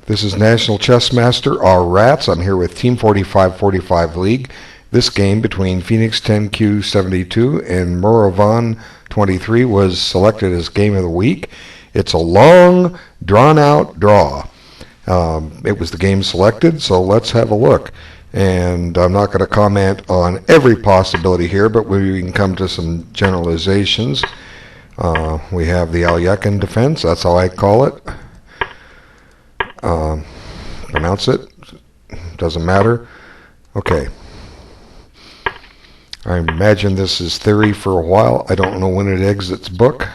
This is National Chess Master Rats. I'm here with Team4545 League. This game between Phoenix 10Q72 and Muravan 23 was selected as Game of the Week. It's a long, drawn-out draw. It was the game selected, so let's have a look. And I'm not going to comment on every possibility here, but we can come to some generalizations. We have the Alekhine defense, that's how I call it. Pronounce it, doesn't matter. Okay. I imagine this is theory for a while. I don't know when it exits book,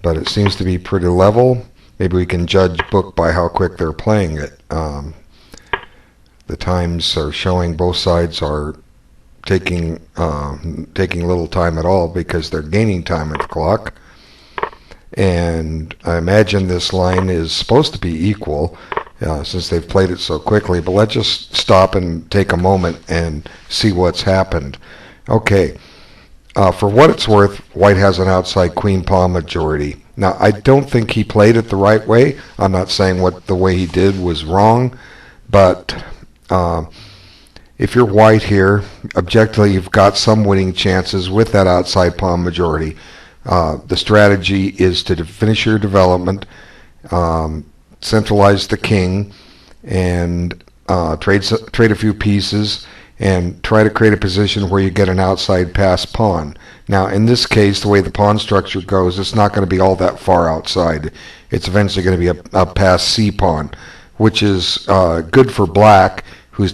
but it seems to be pretty level. Maybe we can judge book by how quick they're playing it. The times are showing both sides are taking little time at all because they're gaining time at the clock. And I imagine this line is supposed to be equal since they've played it so quickly. But let's just stop and take a moment and see what's happened. Okay, for what it's worth, White has an outside queen pawn majority. Now, I don't think he played it the right way. I'm not saying the way he did was wrong, but if you're White here, objectively, you've got some winning chances with that outside pawn majority. The strategy is to finish your development, centralize the king, and trade a few pieces, and try to create a position where you get an outside pass pawn. Now, in this case, the way the pawn structure goes, it's not going to be all that far outside. It's eventually going to be a pass C pawn, which is good for Black, who's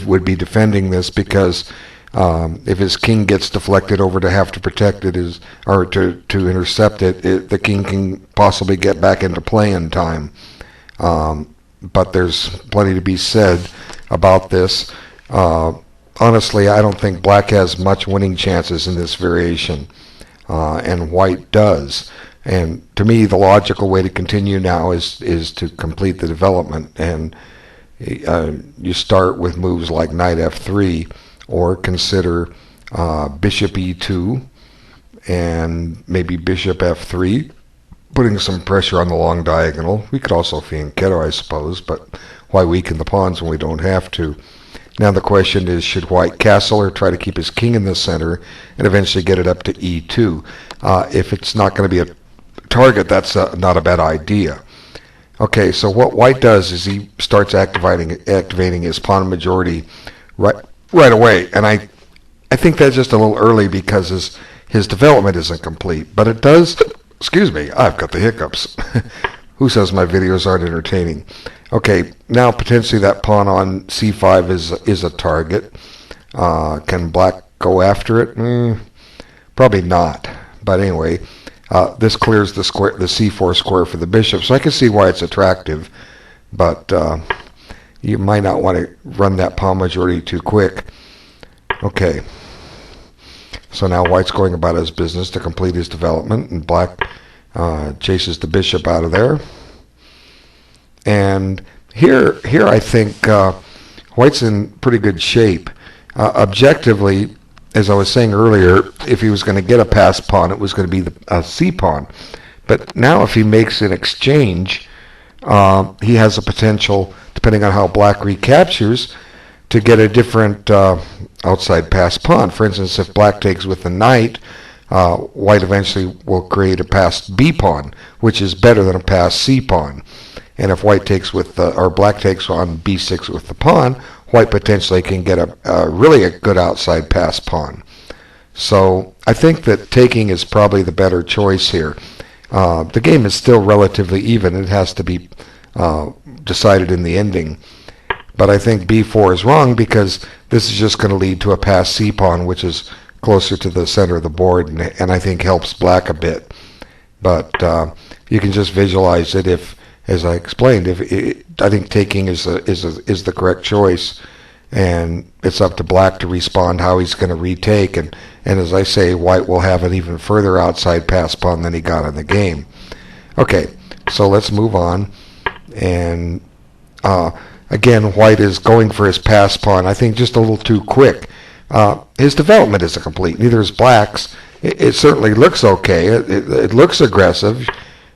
would be defending this, because if his king gets deflected over to have to protect it, or to intercept it, the king can possibly get back into play in time. But there's plenty to be said about this. Honestly, I don't think Black has much winning chances in this variation, and White does. And to me, the logical way to continue now is to complete the development, and you start with moves like knight f3, or consider bishop e2 and maybe bishop f3, putting some pressure on the long diagonal. We could also fianchetto, I suppose, but why weaken the pawns when we don't have to? Now the question is, should White castle or try to keep his king in the center and eventually get it up to e2? If it's not going to be a target, that's not a bad idea. Okay, so what White does is he starts activating his pawn majority right away, and I think that's just a little early because his development isn't complete. But it does. Excuse me, I've got the hiccups. Who says my videos aren't entertaining? Okay, now potentially that pawn on c5 is a target. Can Black go after it? Probably not. But anyway, this clears the c4 square for the bishop, so I can see why it's attractive. But you might not want to run that pawn majority too quick. Okay, so now White's going about his business to complete his development, and Black chases the bishop out of there. And here I think White's in pretty good shape. Objectively, as I was saying earlier, if he was going to get a pass pawn, it was going to be a c pawn. But now if he makes an exchange, he has a potential, depending on how Black recaptures, to get a different outside pass pawn. For instance, if Black takes with the knight, White eventually will create a passed b pawn, which is better than a passed c pawn. And if White takes or Black takes on b6 with the pawn, White potentially can get really a good outside pass pawn. So I think that taking is probably the better choice here. The game is still relatively even. It has to be decided in the ending. But I think b4 is wrong because this is just going to lead to a pass c pawn, which is closer to the center of the board, and I think helps Black a bit. But you can just visualize it if, as I explained, I think taking is the correct choice, and it's up to Black to respond how he's going to retake. And as I say, White will have an even further outside pass pawn than he got in the game. Okay, so let's move on. And again, White is going for his pass pawn, I think just a little too quick. His development isn't complete. Neither is Black's. It certainly looks okay. It looks aggressive,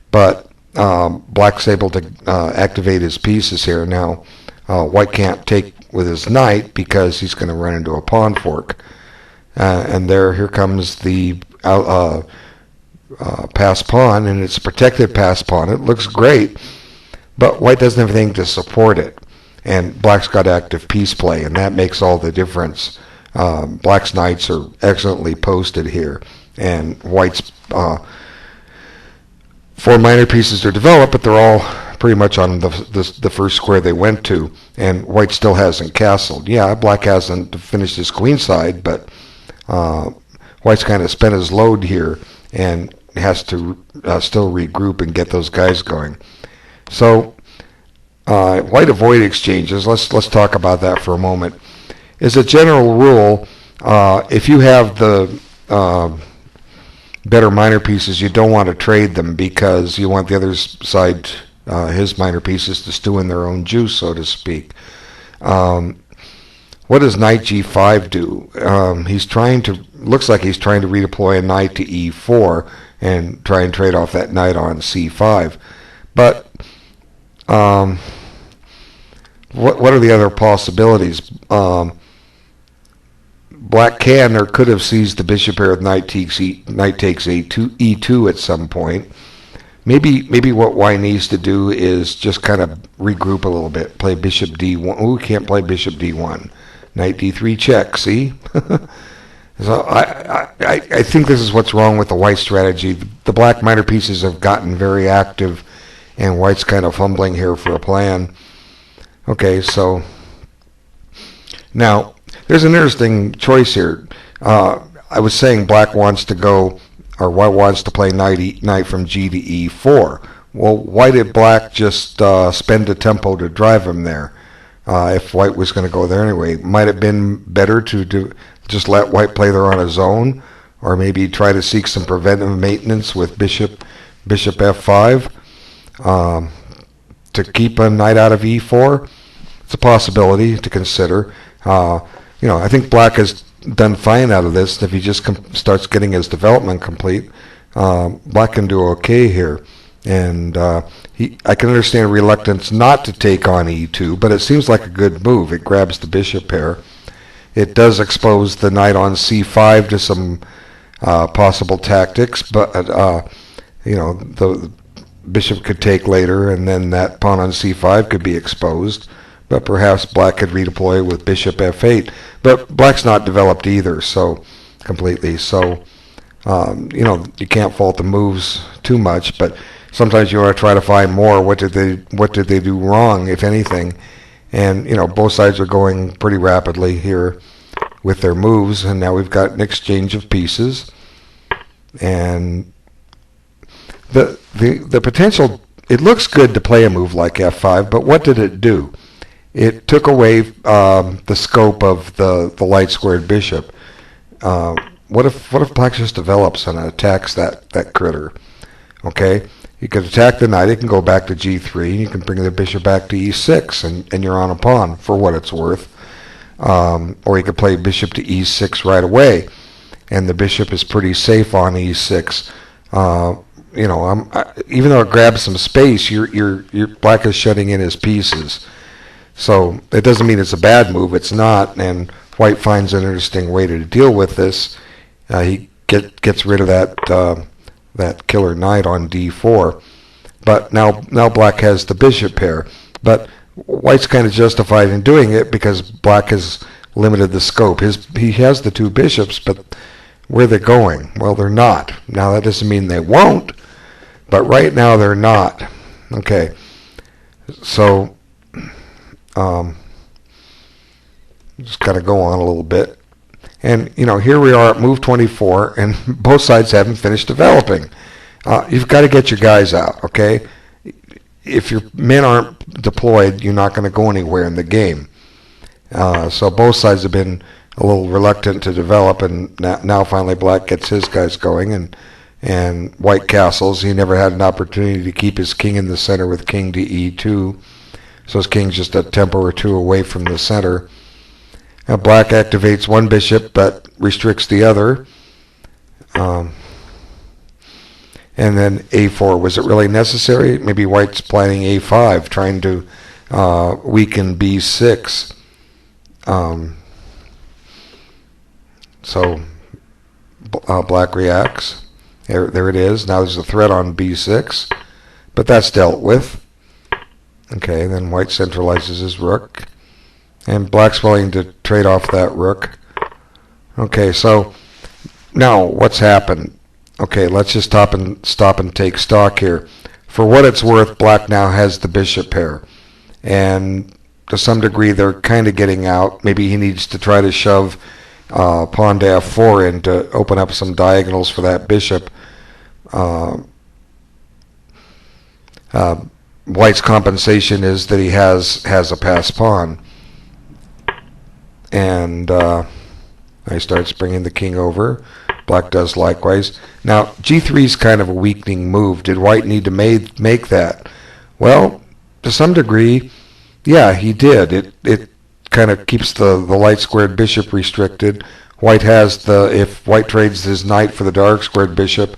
but black's able to activate his pieces here. Now, white can't take with his knight because he's going to run into a pawn fork. And here comes the pass pawn, and it's a protected pass pawn. It looks great, but white doesn't have anything to support it. And black's got active piece play, and that makes all the difference. Black's knights are excellently posted here, and white's 4 minor pieces are developed, but they're all pretty much on the first square they went to, and white still hasn't castled. Yeah, black hasn't finished his queenside, but white's kind of spent his load here and has to still regroup and get those guys going. So white avoided exchanges. Let's talk about that for a moment. As a general rule, if you have the better minor pieces, you don't want to trade them because you want the other side, his minor pieces, to stew in their own juice, so to speak. What does knight g5 do? Looks like he's trying to redeploy a knight to e4 and try and trade off that knight on c5. But what are the other possibilities? Black can or could have seized the bishop pair with knight takes e2 at some point. Maybe what white needs to do is just kind of regroup a little bit. Play bishop d1. Ooh, can't play bishop d1. Knight d3 check. See? So I think this is what's wrong with the white strategy. The black minor pieces have gotten very active, and white's kind of fumbling here for a plan. Okay, so now there's an interesting choice here. I was saying black wants to go, or white wants to play knight from g to e4. Well, why did black just spend a tempo to drive him there? If white was going to go there anyway, might have been better to just let white play there on his own, or maybe try to seek some preventive maintenance with bishop f5 to keep a knight out of e4. It's a possibility to consider. I think black has done fine out of this. If he just starts getting his development complete, black can do okay here. And I can understand reluctance not to take on e2, but it seems like a good move. It grabs the bishop pair. It does expose the knight on c5 to some possible tactics, but the bishop could take later, and then that pawn on c5 could be exposed. But perhaps black could redeploy with bishop f8. But black's not developed either, so completely. So you can't fault the moves too much, but sometimes you want to try to find more. What did they do wrong, if anything? And both sides are going pretty rapidly here with their moves, and now we've got an exchange of pieces. And the potential, it looks good to play a move like f5, but what did it do? It took away the scope of the light squared bishop. What if black just develops and attacks that critter? Okay, you could attack the knight. It can go back to g3, and you can bring the bishop back to e6, and you're on a pawn for what it's worth. Or you could play bishop to e6 right away, and the bishop is pretty safe on e6. Even though it grabs some space, your black is shutting in his pieces. So it doesn't mean it's a bad move. It's not, and white finds an interesting way to deal with this. He gets rid of that killer knight on d4, but now black has the bishop pair. But white's kind of justified in doing it because black has limited the scope. He has the two bishops, but where they're going? Well, they're not. Now that doesn't mean they won't, but right now they're not. Okay, so just got to go on a little bit. And, here we are at move 24, and both sides haven't finished developing. You've got to get your guys out, okay? If your men aren't deployed, you're not going to go anywhere in the game. So both sides have been a little reluctant to develop, and now finally black gets his guys going, and white castles. He never had an opportunity to keep his king in the center with king to e2. So his king's just a tempo or two away from the center. Now black activates one bishop but restricts the other. And then A4, was it really necessary? Maybe white's planning A5, trying to weaken B6. So black reacts. There it is. Now there's a threat on B6, but that's dealt with. Okay, then white centralizes his rook, and black's willing to trade off that rook. Okay, so now what's happened? Okay, let's just stop and take stock here. For what it's worth, black now has the bishop pair, and to some degree they're kind of getting out. Maybe he needs to try to shove pawn to F4 in to open up some diagonals for that bishop. White's compensation is that he has a passed pawn, and he starts bringing the king over. Black does likewise. Now G3 is kind of a weakening move. Did white need to make that? Well, to some degree, yeah, he did. It kind of keeps the light squared bishop restricted. White has if white trades his knight for the dark squared bishop,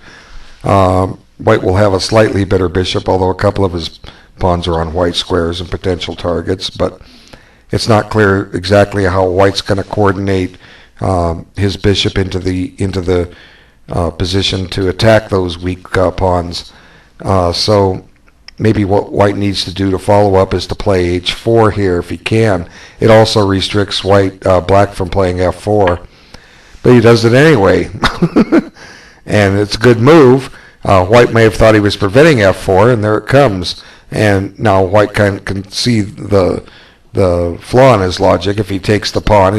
white will have a slightly better bishop, although a couple of his pawns are on white squares and potential targets. But it's not clear exactly how white's going to coordinate his bishop into the position to attack those weak pawns. So maybe what white needs to do to follow up is to play H4 here if he can. It also restricts black from playing F4, but he does it anyway. And it's a good move. White may have thought he was preventing F4, and there it comes. And now white can see the flaw in his logic. If he takes the pawn,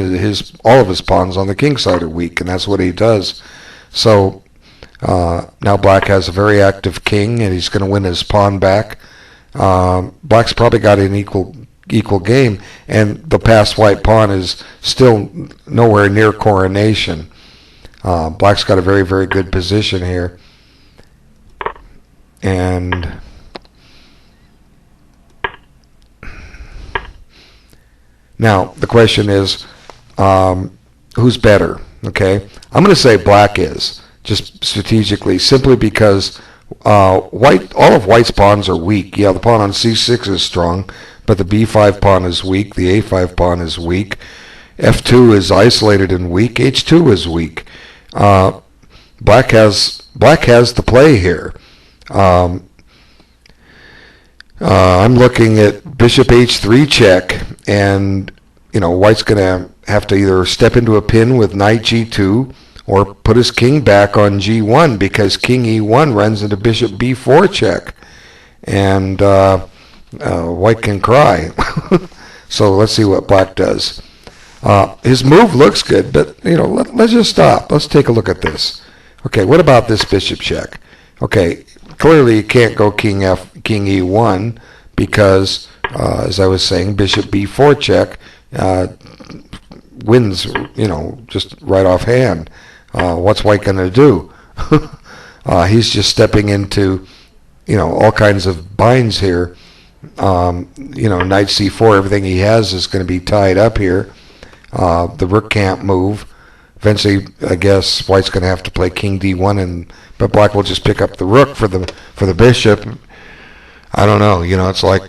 all of his pawns on the king side are weak, and that's what he does. So now black has a very active king, and he's going to win his pawn back. Black's probably got an equal game, and the passed white pawn is still nowhere near coronation. Black's got a very, very good position here. And now the question is, who's better? Okay, I'm going to say black is, just strategically, simply because all of white's pawns are weak. Yeah, the pawn on C6 is strong, but the B5 pawn is weak, the A5 pawn is weak, F2 is isolated and weak, H2 is weak. Black has the play here. I'm looking at bishop H3 check, and white's going to have to either step into a pin with knight G2 or put his king back on G1, because king E1 runs into bishop B4 check, and white can cry. So let's see what black does. His move looks good, but let's just stop. Let's take a look at this. Okay, what about this bishop check? Okay, clearly you can't go king E1 because, as I was saying, bishop B4 check wins, just right off hand. What's white going to do? He's just stepping into, all kinds of binds here. Knight C4, everything he has is going to be tied up here. The rook can't move. Eventually, I guess white's going to have to play king D1, but black will just pick up the rook for the bishop. I don't know. It's like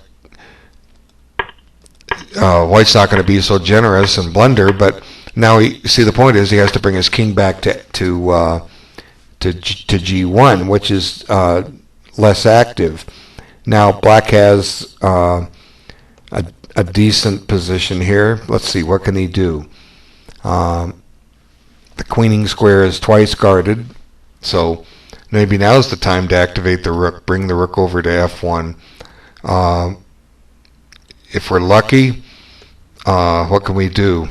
white's not going to be so generous and blunder. But now, the point is he has to bring his king back to G1, which is less active. Now black has a decent position here. Let's see, what can he do? The queening square is twice guarded, so maybe now's the time to activate the rook, bring the rook over to F1. If we're lucky, what can we do?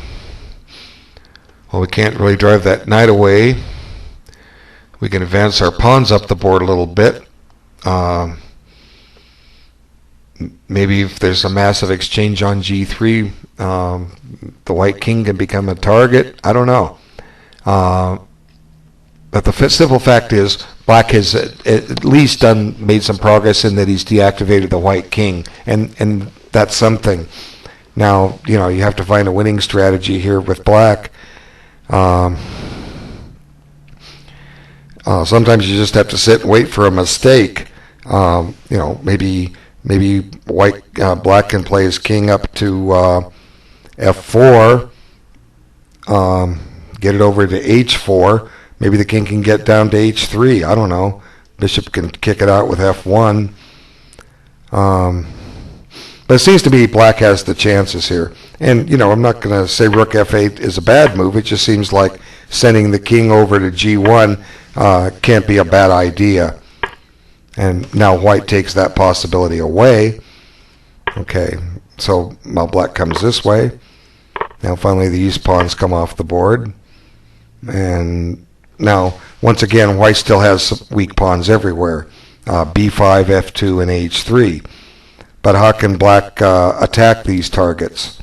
Well, we can't really drive that knight away. We can advance our pawns up the board a little bit. Maybe if there's a massive exchange on G3, the white king can become a target. I don't know. But the simple fact is, black has at least made some progress in that he's deactivated the white king, and that's something. Now, you have to find a winning strategy here with black. Sometimes you just have to sit and wait for a mistake. Maybe black can play his king up to f4, get it over to h4. Maybe the king can get down to h3. I don't know. Bishop can kick it out with f1. But it seems to me black has the chances here. And, I'm not going to say rook f8 is a bad move. It just seems like sending the king over to g1 can't be a bad idea. And now white takes that possibility away. Okay, so now black comes this way. Now finally the east pawns come off the board. And now, once again, white still has weak pawns everywhere. b5, f2, and h3. But how can black attack these targets?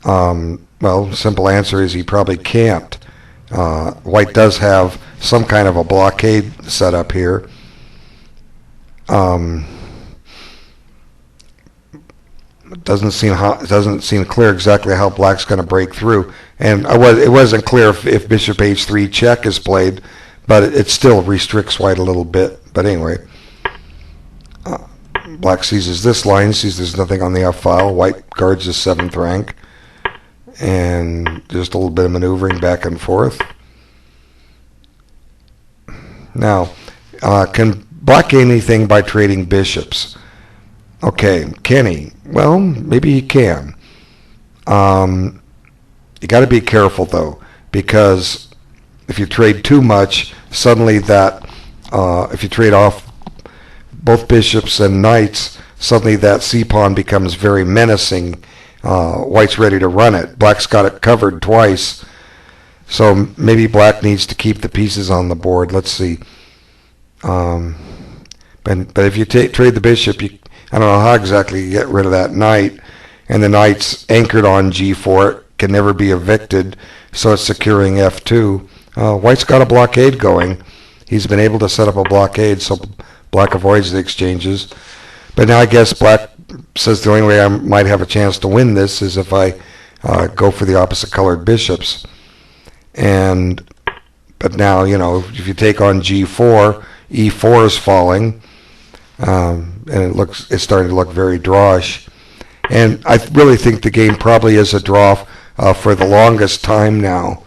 Well, simple answer is he probably can't. White does have some kind of a blockade set up here. It doesn't seem clear exactly how black's going to break through. And it wasn't clear if bishop h3 check is played, but it still restricts white a little bit. But anyway, black seizes this line, sees there's nothing on the f file. White guards the 7th rank, and just a little bit of maneuvering back and forth. Now, can black gain anything by trading bishops? Okay, can he? Well, maybe he can. You got to be careful though, because if you trade too much, suddenly if you trade off both bishops and knights, suddenly that c-pawn becomes very menacing. White's ready to run it. Black's got it covered twice, so maybe black needs to keep the pieces on the board. Let's see. But if you trade the bishop, I don't know how exactly you get rid of that knight, and the knight's anchored on g4, can never be evicted, so it's securing f2. White's got a blockade going. He's been able to set up a blockade, so black avoids the exchanges. But now I guess black says the only way I might have a chance to win this is if I go for the opposite colored bishops. But now, if you take on g4, e4 is falling. And it's starting to look very drawish, and I really think the game probably is a draw for the longest time now.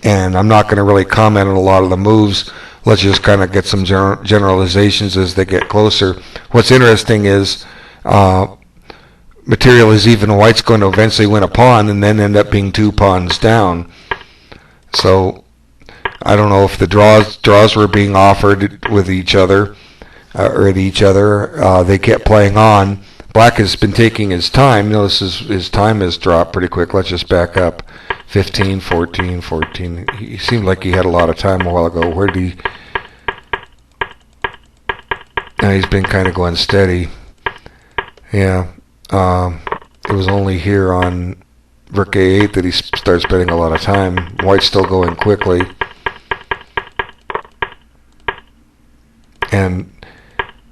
And I'm not going to really comment on a lot of the moves. Let's just kind of get some generalizations as they get closer. What's interesting is material is even. White's going to eventually win a pawn and then end up being 2 pawns down. So I don't know if the draws were being offered with each other. Or at each other. They kept playing on. Black has been taking his time. Notice his time has dropped pretty quick. Let's just back up. 15, 14, 14. He seemed like he had a lot of time a while ago. Where did he... Now he's been kind of going steady. Yeah. It was only here on rook a8 that he started spending a lot of time. White's still going quickly.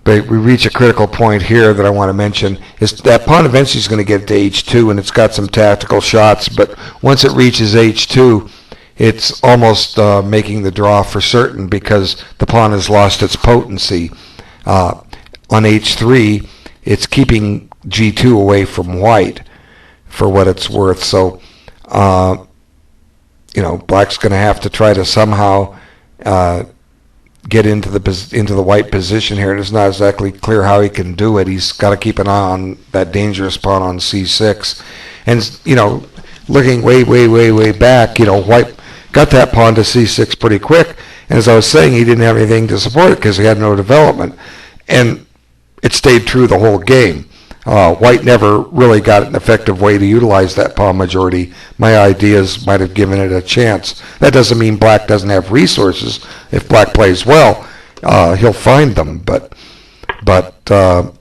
But we reach a critical point here that I want to mention, is that pawn eventually is going to get to h2, and it's got some tactical shots, but once it reaches h2, it's almost making the draw for certain, because the pawn has lost its potency. On h3, it's keeping g2 away from white, for what it's worth. So, black's going to have to try to somehow get into the white position here, and it's not exactly clear how he can do it. He's got to keep an eye on that dangerous pawn on c6, and looking way back, white got that pawn to c6 pretty quick, and as I was saying, he didn't have anything to support it because he had no development, and it stayed true the whole game. White never really got an effective way to utilize that pawn majority. My ideas might have given it a chance. That doesn't mean black doesn't have resources. If black plays well, he'll find them. But the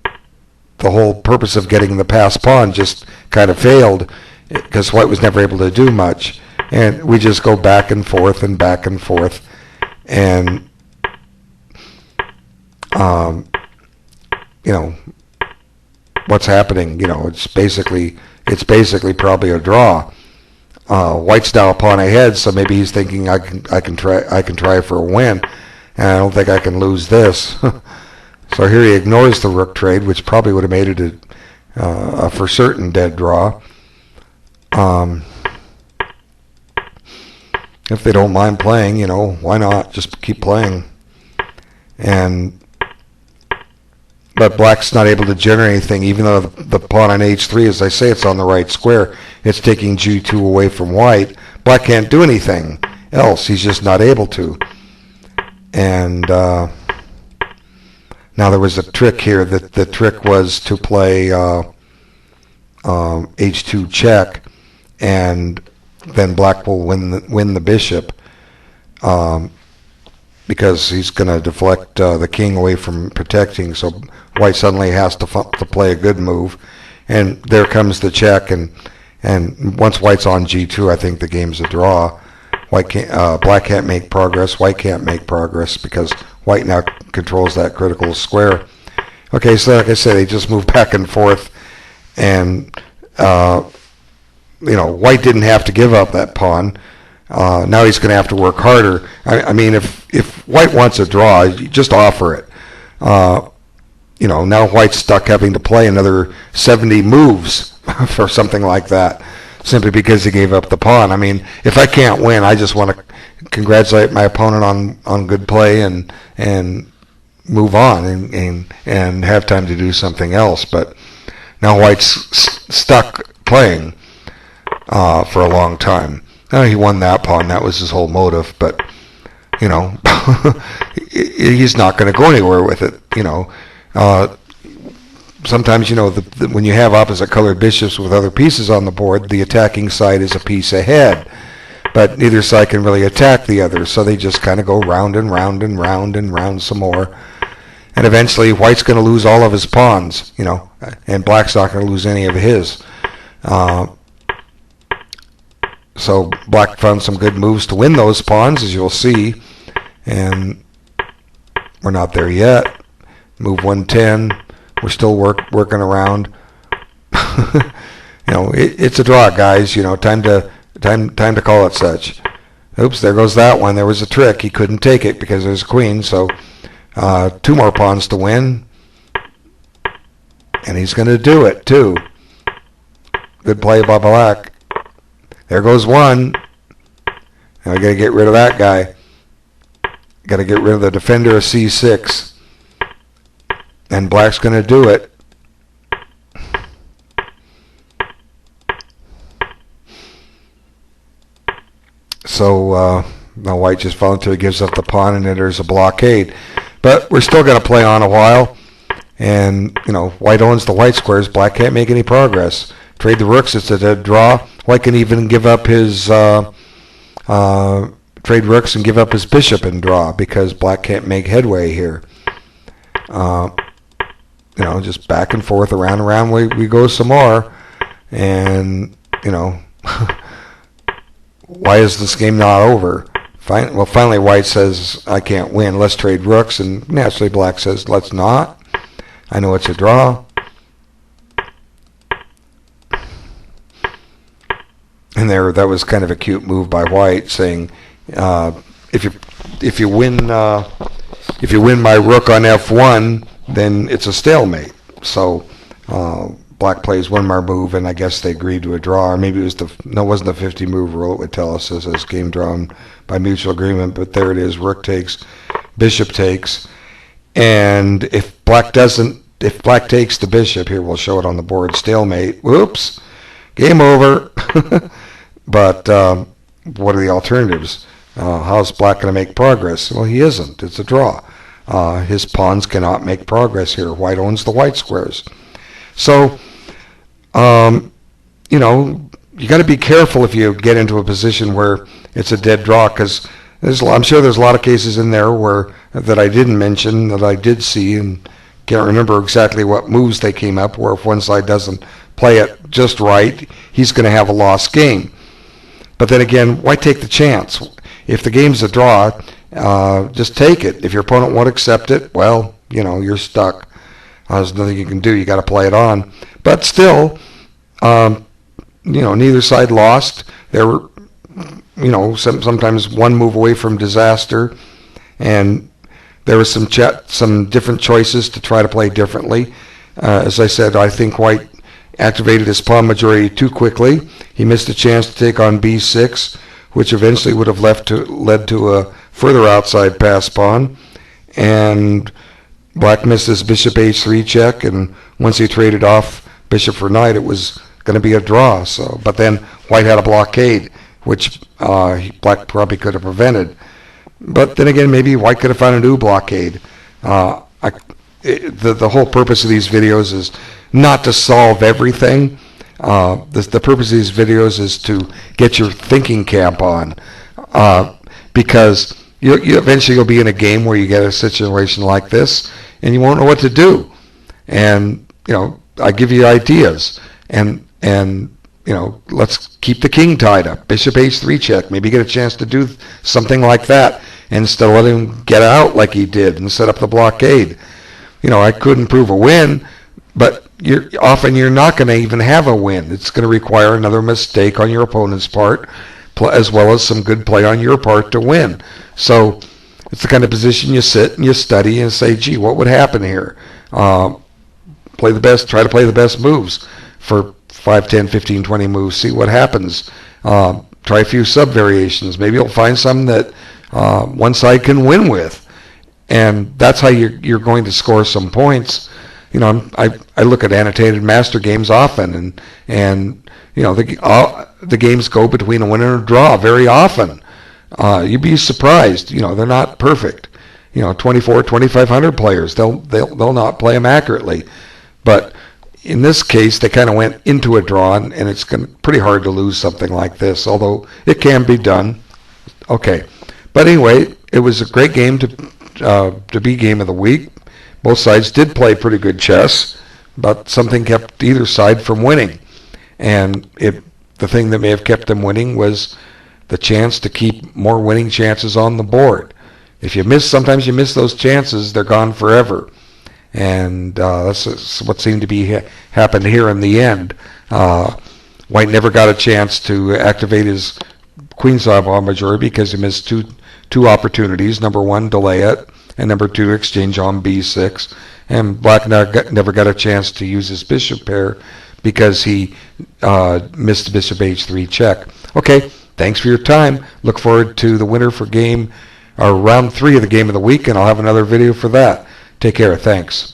whole purpose of getting the passed pawn just kind of failed because white was never able to do much. And we just go back and forth and back and forth. And, what's happening, it's basically probably a draw. White's now a pawn ahead, so maybe he's thinking I can try for a win. and I don't think I can lose this. So here he ignores the rook trade, which probably would have made it a for certain dead draw. If they don't mind playing, you know, why not? Just keep playing. But black's not able to generate anything, even though the pawn on h3, as I say, it's on the right square. It's taking g2 away from white. Black can't do anything else. He's just not able to. And now there was a trick here. The trick was to play h2 check, and then black will win the bishop, because he's going to deflect the king away from protecting. So white suddenly has to play a good move, and there comes the check. And once white's on g2, I think the game's a draw. Black can't make progress. White can't make progress because white now controls that critical square. Okay, so like I said, they just move back and forth, and you know, white didn't have to give up that pawn. Now he's going to have to work harder. I mean, if white wants a draw, you just offer it. You know, now white's stuck having to play another 70 moves for something like that, simply because he gave up the pawn. I mean, if I can't win, I just want to congratulate my opponent on good play and move on and have time to do something else. But now white's stuck playing for a long time. Now he won that pawn. That was his whole motive. But, you know, he's not going to go anywhere with it, you know. Sometimes, you know, when you have opposite colored bishops with other pieces on the board, the attacking side is a piece ahead. But neither side can really attack the other, so they just kind of go round and round and round and round some more. And eventually white's going to lose all of his pawns, you know, and black's not going to lose any of his. So black found some good moves to win those pawns, as you'll see. And we're not there yet. Move 110. We're still working around. You know, it's a draw, guys. You know, time to call it such. Oops, there goes that one. There was a trick. He couldn't take it because there's a queen. So 2 more pawns to win, and he's going to do it too. Good play by black. There goes one. Now I got to get rid of that guy. Got to get rid of the defender of c6. And black's going to do it. So now white just voluntarily gives up the pawn, and then there's a blockade. But we're still going to play on a while. And, you know, white owns the white squares. Black can't make any progress. Trade the rooks. It's a dead draw. White can even give up his trade rooks and give up his bishop and draw, because black can't make headway here. You know, just back and forth, around and around we go some more. And, you know, why is this game not over? Well, finally white says, I can't win. Let's trade rooks. And naturally black says, let's not. I know it's a draw. And that was kind of a cute move by white, saying, if you win my rook on f1, then it's a stalemate. So black plays one more move, and I guess they agreed to a draw. Or maybe it wasn't the 50 move rule. It would tell us as game drawn by mutual agreement. But there it is. Rook takes, bishop takes, and if black takes the bishop, here we'll show it on the board. Stalemate. Whoops. Game over. But what are the alternatives? How's black going to make progress? Well, he isn't. It's a draw. His pawns cannot make progress here. White owns the white squares. So, you know, you got to be careful if you get into a position where it's a dead draw, because I'm sure there's a lot of cases in there that I didn't mention, that I did see, and can't remember exactly what moves they came up, where if one side doesn't play it just right, he's going to have a lost game. But then again, why take the chance? If the game's a draw, just take it. If your opponent won't accept it, well, you know, you're stuck. There's nothing you can do. You got to play it on. But still, you know, neither side lost. There were, you know, sometimes one move away from disaster, and There were some different choices to try to play differently. As I said, I think White activated his pawn majority too quickly. He missed a chance to take on b6, which eventually would have led to a further outside pass pawn. And Black missed his bishop h3 check, and once he traded off bishop for knight, it was going to be a draw. But then White had a blockade, which Black probably could have prevented. But then again, maybe White could have found a new blockade. The whole purpose of these videos is not to solve everything. The purpose of these videos is to get your thinking cap on, because you eventually you'll be in a game where you get a situation like this, and you won't know what to do. And I give you ideas, and let's keep the king tied up. Bishop h3 check. Maybe get a chance to do something like that, instead of letting him get out like he did and set up the blockade. I couldn't prove a win, but often you're not going to even have a win. It's going to require another mistake on your opponent's part, as well as some good play on your part to win. So it's the kind of position you sit and you study and say, gee, what would happen here? Try to play the best moves for 5, 10, 15, 20 moves, see what happens. Try a few sub-variations. Maybe you'll find some that one side can win with. And that's how you're going to score some points. I look at annotated master games often, and the games go between a win and a draw very often. You'd be surprised. They're not perfect. 2,500 players, they'll not play them accurately. But in this case, they kind of went into a draw, and it's pretty hard to lose something like this, although it can be done. Okay. But anyway, it was a great game to be game of the week. Both sides did play pretty good chess, but something kept either side from winning. And the thing that may have kept them winning was the chance to keep more winning chances on the board. Sometimes you miss those chances, they're gone forever. And that's what seemed to be happened here in the end. White never got a chance to activate his queenside pawn majority because he missed two opportunities. Number one, delay it, and number two, exchange on b6. And Black never got a chance to use his bishop pair because he missed bishop h3 check. Okay, thanks for your time. Look forward to the winner for round 3 of the game of the week, and I'll have another video for that. Take care. Thanks.